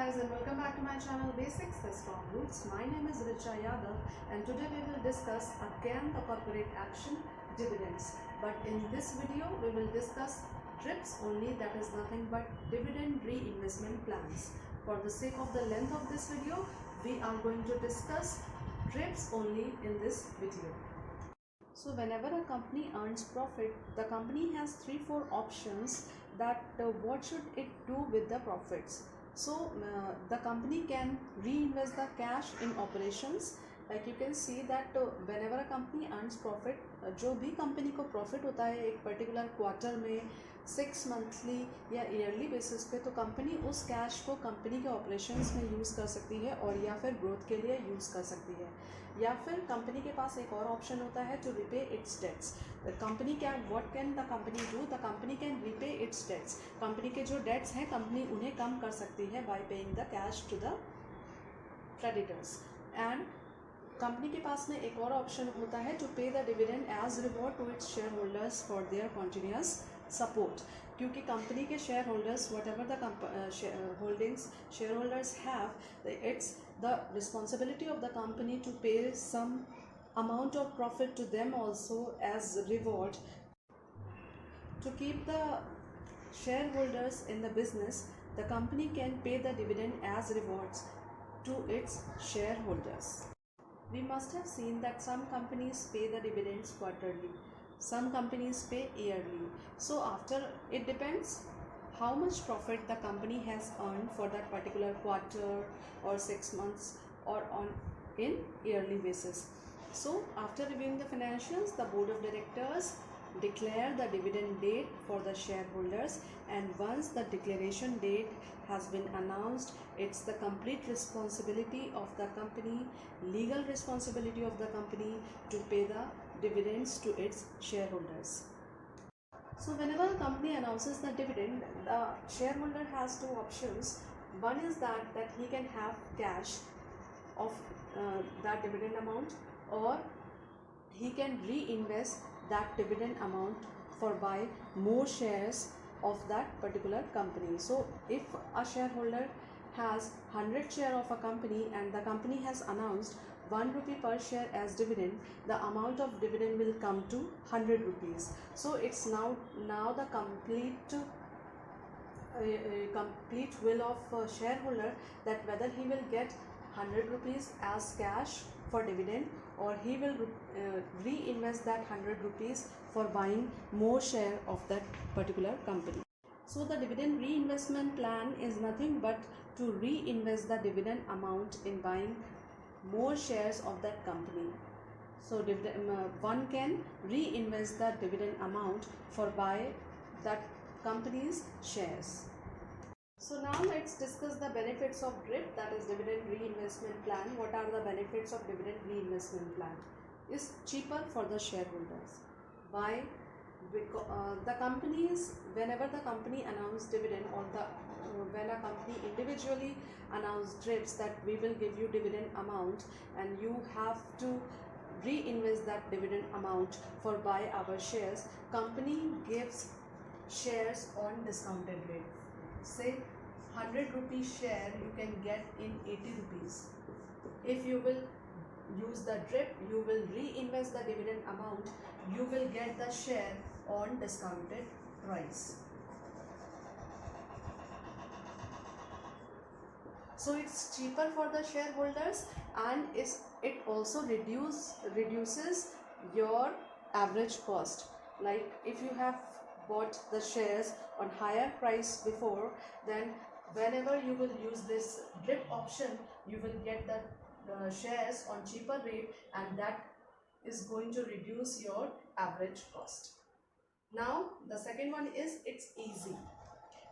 guys, and welcome back to my channel Basics The Strong Roots. My name is Richavlogs and today we will discuss again the corporate action dividends. But in this video we will discuss DRIPs only, that is nothing but dividend reinvestment plans. For the sake of the length of this video, we are going to discuss DRIPs only in this video. So whenever a company earns profit, the company has 3-4 options that what should it do with the profits. So the company can reinvest the cash in operations. Like you can see that whenever a company earns profit, जो भी company को profit होता है एक particular quarter में, 6 monthly या yearly basis पे, तो कंपनी उस कैश को कंपनी के ऑपरेशंस में यूज़ कर सकती है और या फिर ग्रोथ के लिए यूज़ कर सकती है. या फिर कंपनी के पास एक और ऑप्शन होता है to repay its debts. Company क्या, what can the company do? The company can repay its debts. Company के जो डेट्स हैं कंपनी उन्हें कम कर सकती है by paying the cash to the creditors. And company के पास में एक और ऑप्शन होता है to pay the dividend as reward to its share holders for their continuous support. क्योंकि कंपनी के share holders whatever the holdings share holders have, its the responsibility of the company to pay some amount of profit to them also as reward. To keep the shareholders in the business, the company can pay the dividend as rewards to its shareholders. We must have seen that some companies pay the dividends quarterly, some companies pay yearly. So after, it depends how much profit the company has earned for that particular quarter or 6 months or on in yearly basis. So after reviewing the financials, the board of directors declare the dividend date for the shareholders, and once the declaration date has been announced, it's the complete responsibility of the company, legal responsibility of the company to pay the dividends to its shareholders. So whenever a company announces the dividend, the shareholder has 2 options. One is that he can have cash of that dividend amount, or he can reinvest that dividend amount for buy more shares of that particular company. So if a shareholder has 100 share of a company and the company has announced 1 rupee per share as dividend, the amount of dividend will come to 100 rupees. So it's now the complete will of shareholder that whether he will get 100 rupees as cash for dividend, or he will reinvest that 100 rupees for buying more share of that particular company. So the dividend reinvestment plan is nothing but to reinvest the dividend amount in buying more shares of that company. So one can reinvest the dividend amount for buy that company's shares. So now let's discuss the benefits of DRIP, that is dividend reinvestment plan. What are the benefits of dividend reinvestment plan? Is cheaper for the shareholders. Why? Because the companies, whenever the company announces dividend, or when a company individually announce DRIPs that we will give you dividend amount and you have to reinvest that dividend amount for buy our shares, company gives shares on discounted rate. Say 100 rupees share you can get in 80 rupees. If you will use the DRIP, you will reinvest the dividend amount, you will get the share on discounted price. So it's cheaper for the shareholders, and it also reduces your average cost. Like if you have bought the shares on higher price before, then whenever you will use this DRIP option, you will get the shares on cheaper rate, and that is going to reduce your average cost. Now the second one is it's easy.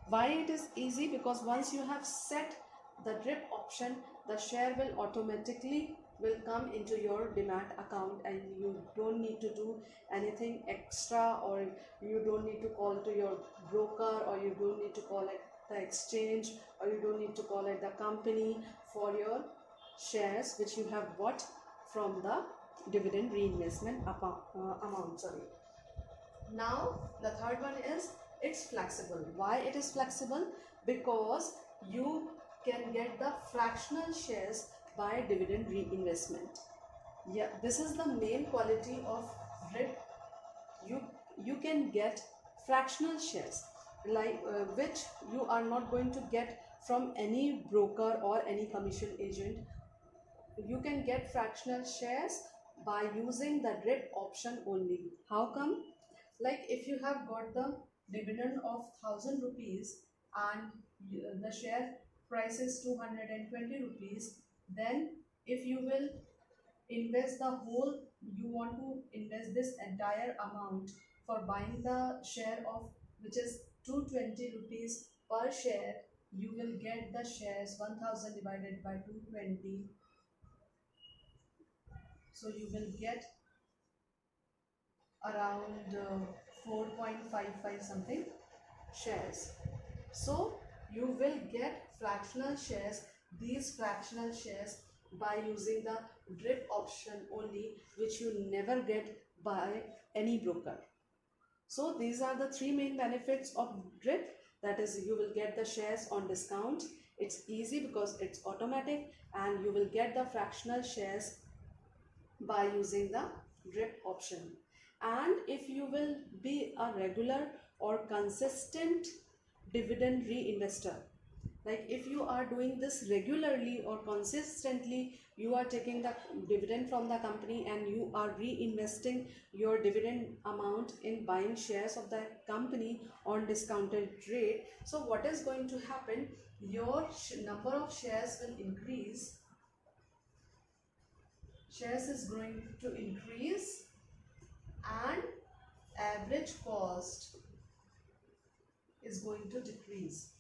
Why it is easy? Because once you have set the DRIP option, the share will automatically come into your demat account, and you don't need to do anything extra, or you don't need to call to your broker, or you don't need to call it the exchange, or you don't need to call it the company for your shares which you have bought from the dividend reinvestment amount. Now the third one is it's flexible. Why it is flexible? Because you can get the fractional shares by dividend reinvestment. Yeah, this is the main quality of DRIP. You can get fractional shares, like which you are not going to get from any broker or any commission agent. You can get fractional shares by using the DRIP option only. How come? Like if you have got the dividend of 1000 rupees and the share price is 220 rupees, then if you will invest the whole, you want to invest this entire amount for buying the share of which is 220 rupees per share, you will get the shares 1000 divided by 220, so you will get around 4.55 something shares. So you will get fractional shares, these fractional shares, by using the DRIP option only, which you never get by any broker. So these are the three main benefits of DRIP. That is, you will get the shares on discount. It's easy because it's automatic, and you will get the fractional shares by using the DRIP option. And if you will be a regular or consistent dividend reinvestor, like if you are doing this regularly or consistently, you are taking the dividend from the company and you are reinvesting your dividend amount in buying shares of that company on discounted rate. So what is going to happen? Your number of shares will increase. Shares is going to increase and average cost is going to decrease.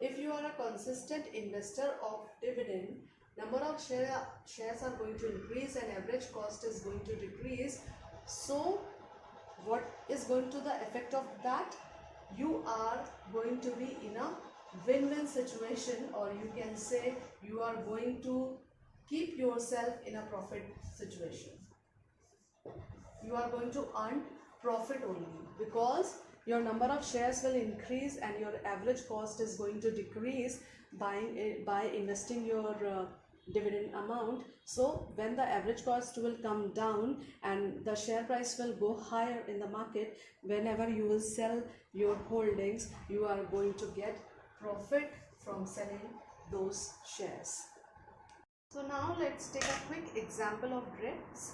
If you are a consistent investor of dividend, number of shares are going to increase and average cost is going to decrease. So what is going to the effect of that? You are going to be in a win-win situation, or you can say you are going to keep yourself in a profit situation. You are going to earn profit only because your number of shares will increase and your average cost is going to decrease by investing your dividend amount. So when the average cost will come down and the share price will go higher in the market, whenever you will sell your holdings, you are going to get profit from selling those shares. So now let's take a quick example of DRIPs.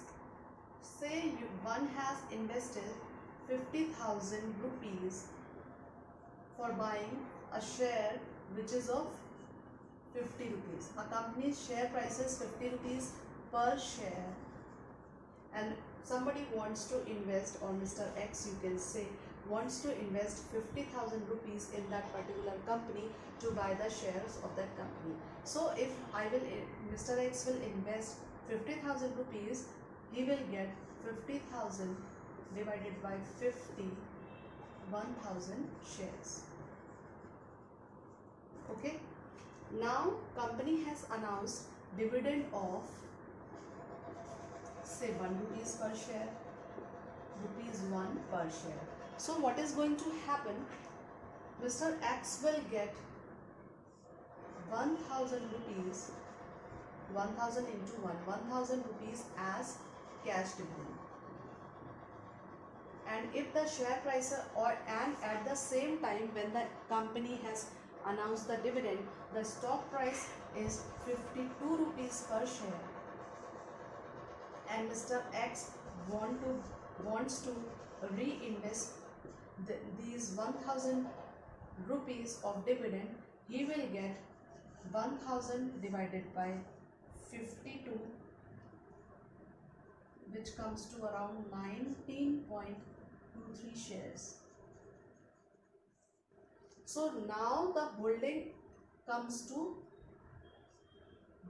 Say one has invested 50,000 rupees for buying a share which is of 50 rupees. A company's share price is 50 rupees per share, and somebody wants to invest, or Mr. X you can say, wants to invest 50,000 rupees in that particular company to buy the shares of that company. So if Mr. X will invest 50,000 rupees, he will get 50,000 divided by 50, 1,000 shares. Okay. Now company has announced dividend of say 1 rupees per share, rupees 1 per share. So what is going to happen? Mr. X will get 1,000 rupees, 1,000 into 1,000 rupees as cash dividend. And if the share price and at the same time when the company has announced the dividend, the stock price is 52 rupees per share, and Mr. X wants to reinvest these 1,000 rupees of dividend, he will get 1,000 divided by 52, which comes to around 19.23 shares. So now the holding comes to,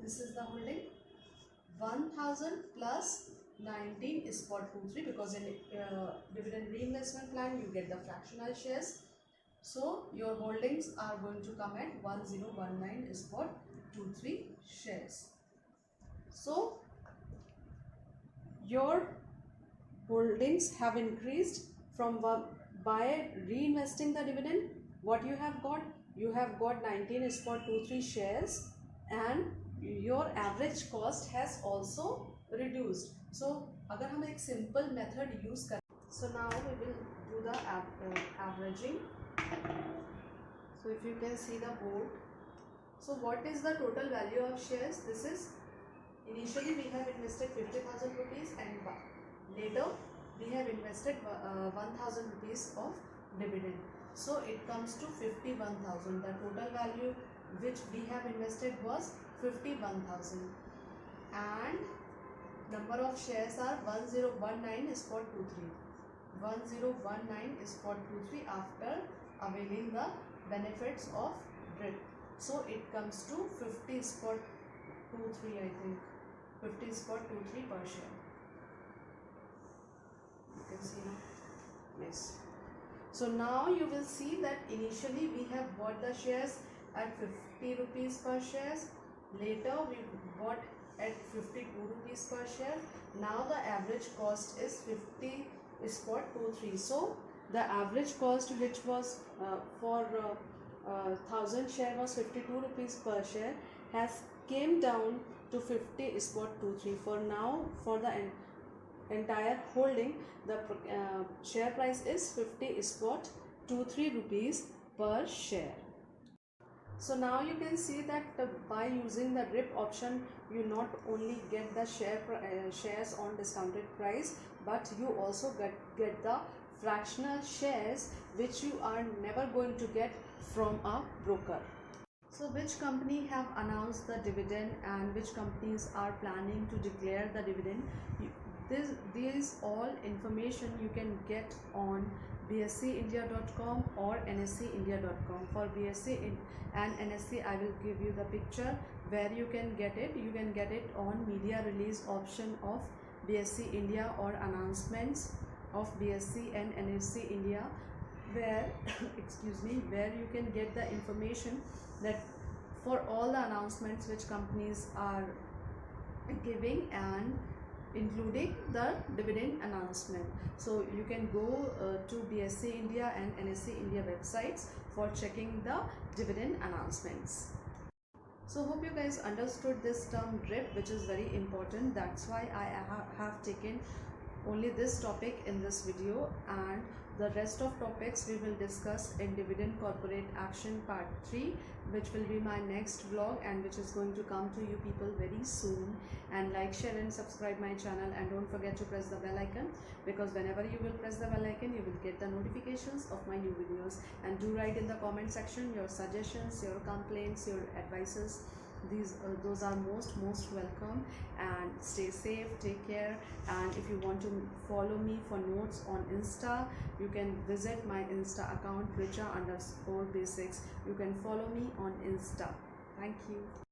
this is the holding, 1,000 plus 19 is for 23, because in dividend reinvestment plan you get the fractional shares. So your holdings are going to come at 1019 is for 23 shares. So your holdings have increased from by reinvesting the dividend. What you have got? you have got 19.23 shares, and your average cost has also reduced. So अगर हम एक simple method use करें, so now we will do the averaging. So if you can see the board, so what is the total value of shares? This is, initially we have invested 50,000 rupees, and later we have invested 1,000 rupees of dividend. So it comes to 51,000. The total value which we have invested was 51,000, and number of shares are 1019 is for 23. 1019 is for 23 after availing the benefits of DRIP. So it comes to 50 spot 23, I think 50 spot 23 per share. You can see now. Yes. So now you will see that initially we have bought the shares at 50 rupees per shares. Later we bought at 52 rupees per share. Now the average cost is 50 spot 23. So the average cost which was for 1000 share was 52 rupees per share has came down to 50 spot 23. For now, for the entire holding, the share price is 50 spot 23 rupees per share. So now you can see that by using the DRIP option, you not only get the shares on discounted price, but you also get the fractional shares which you are never going to get from a broker. So which company have announced the dividend and which companies are planning to declare the dividend? These all information you can get on bscindia.com or nscindia.com. For BSc and NSC, I will give you the picture where you can get it. You can get it on media release option of BSc India or announcements of BSc and NSC India, where excuse me, where you can get the information that for all the announcements which companies are giving, and including the dividend announcement. So you can go to BSc India and NSC India websites for checking the dividend announcements. So hope you guys understood this term DRIP, which is very important. That's why I have taken only this topic in this video, and the rest of topics we will discuss in Dividend Corporate Action Part 3, which will be my next vlog and which is going to come to you people very soon. And like, share and subscribe my channel, and don't forget to press the bell icon, because whenever you will press the bell icon, you will get the notifications of my new videos. And do write in the comment section your suggestions, your complaints, your advices. Those are most welcome. And stay safe, take care. And if you want to follow me for notes on Insta, you can visit my Insta account richa_basics. You can follow me on Insta. Thank you.